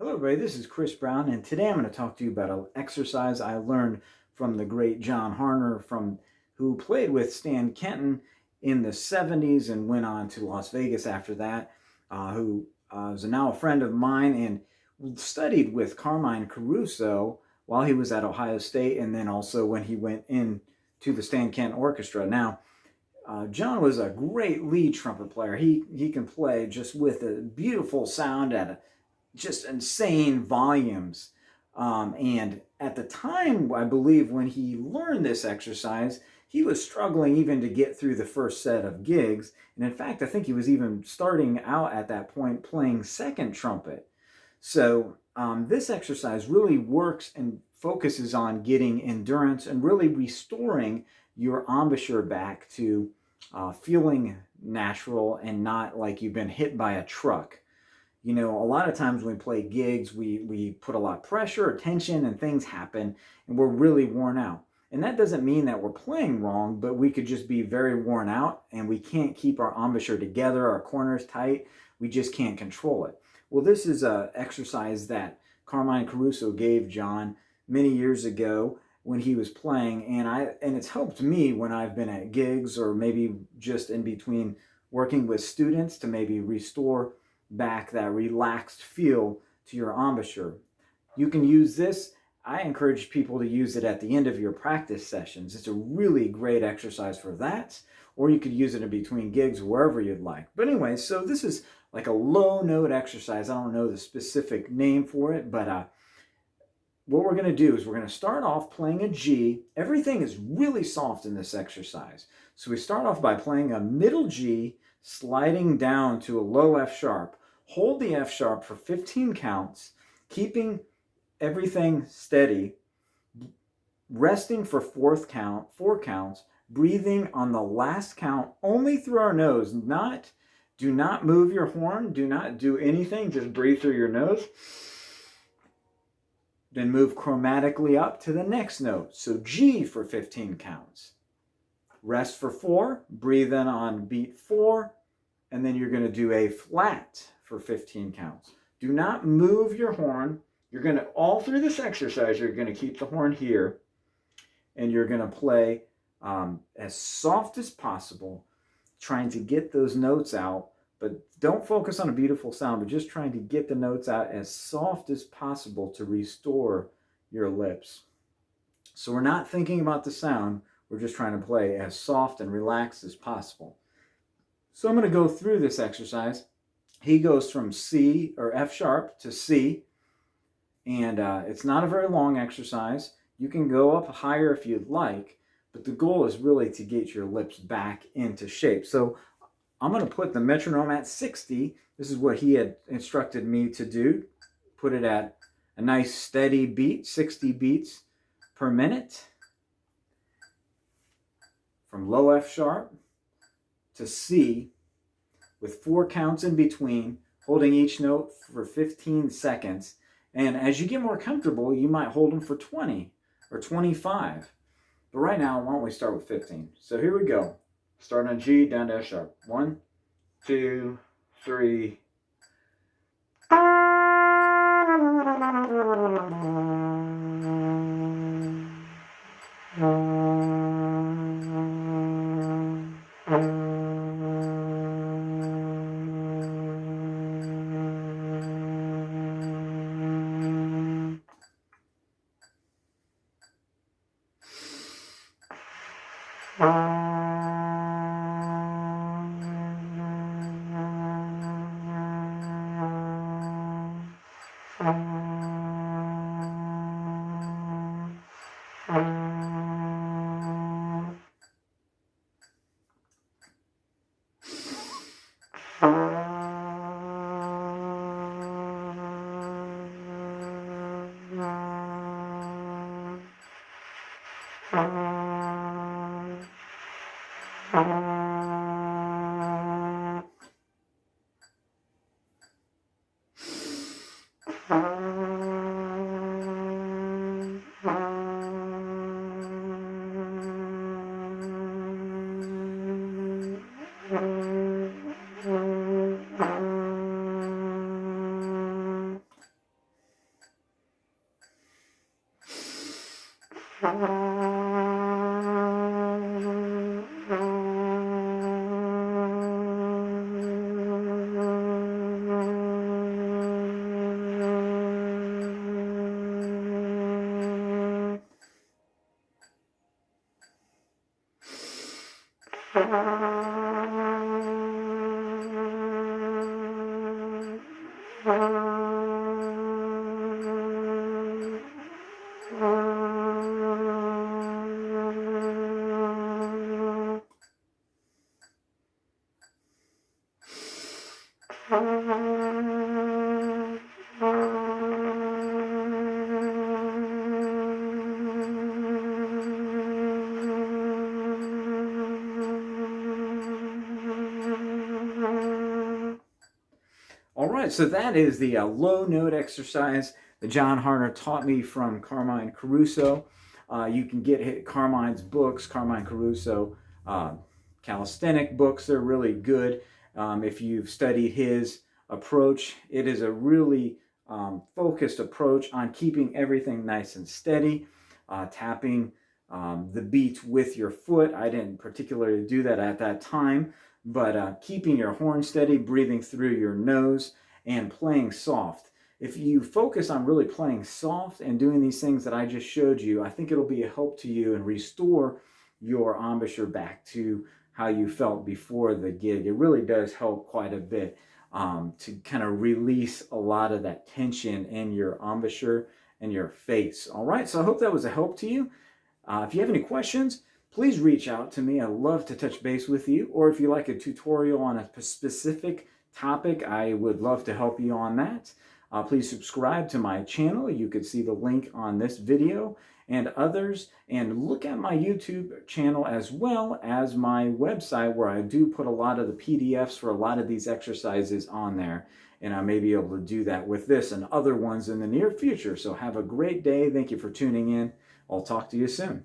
Hello, everybody. This is Chris Braun, and today I'm going to talk to you about an exercise I learned from the great John Harner, who played with Stan Kenton in the '70s and went on to Las Vegas after that. Who is now a friend of mine and studied with Carmine Caruso while he was at Ohio State, and then also when he went in to the Stan Kenton Orchestra. Now, John was a great lead trumpet player. He can play just with a beautiful sound at just insane volumes. And at the time, I believe, when he learned this exercise, he was struggling even to get through the first set of gigs. And in fact, I think he was even starting out at that point playing second trumpet. So this exercise really works and focuses on getting endurance and really restoring your embouchure back to feeling natural and not like you've been hit by a truck. You know, a lot of times when we play gigs, we put a lot of pressure or tension and things happen and we're really worn out. And that doesn't mean that we're playing wrong, but we could just be very worn out and we can't keep our embouchure together, our corners tight. We just can't control it. Well, this is an exercise that Carmine Caruso gave John many years ago when he was playing, and it's helped me when I've been at gigs or maybe just in between working with students to maybe restore back that relaxed feel to your embouchure. You can use this. I encourage people to use it at the end of your practice sessions. It's a really great exercise for that, or you could use it in between gigs, wherever you'd like. But anyway, so this is like a low note exercise. I don't know the specific name for it, but what we're going to do is we're going to start off playing a G. Everything is really soft in this exercise. So we start off by playing a middle G, sliding down to a low F sharp. Hold the F sharp for 15 counts, keeping everything steady, resting for four counts, breathing on the last count only through our nose. Do not move your horn, do not do anything, just breathe through your nose. Then move chromatically up to the next note. So G for 15 counts. Rest for 4, breathe in on beat 4, and then you're going to do a flat for 15 counts. Do not move your horn. You're going to, all through this exercise, you're going to keep the horn here, and you're going to play as soft as possible, trying to get those notes out. But don't focus on a beautiful sound, but just trying to get the notes out as soft as possible to restore your lips. So we're not thinking about the sound. We're just trying to play as soft and relaxed as possible. So I'm going to go through this exercise. He goes from C or F sharp to C, and it's not a very long exercise. You can go up higher if you'd like, but the goal is really to get your lips back into shape. So I'm going to put the metronome at 60. This is what he had instructed me to do. Put it at a nice steady beat, 60 beats per minute. From low F sharp to C with 4 counts in between, holding each note for 15 seconds. And as you get more comfortable, you might hold them for 20 or 25. But right now, why don't we start with 15? So here we go. Start on G, down to F sharp. 1, 2, 3. All right, so that is the low note exercise that John Harner taught me from Carmine Caruso. You can get Carmine's books, Carmine Caruso uh, calisthenic books. They're really good. If you've studied his approach, it is a really focused approach on keeping everything nice and steady, tapping the beats with your foot. I didn't particularly do that at that time, but keeping your horn steady, breathing through your nose, and playing soft. If you focus on really playing soft and doing these things that I just showed you, I think it'll be a help to you and restore your embouchure back to how you felt before the gig. It really does help quite a bit to kind of release a lot of that tension in your embouchure and your face. All right, so I hope that was a help to you. If you have any questions, please reach out to me. I love to touch base with you. Or if you like a tutorial on a specific topic, I would love to help you on that. Please subscribe to my channel. You could see the link on this video and others. And look at my YouTube channel as well as my website, where I do put a lot of the PDFs for a lot of these exercises on there. And I may be able to do that with this and other ones in the near future. So have a great day. Thank you for tuning in. I'll talk to you soon.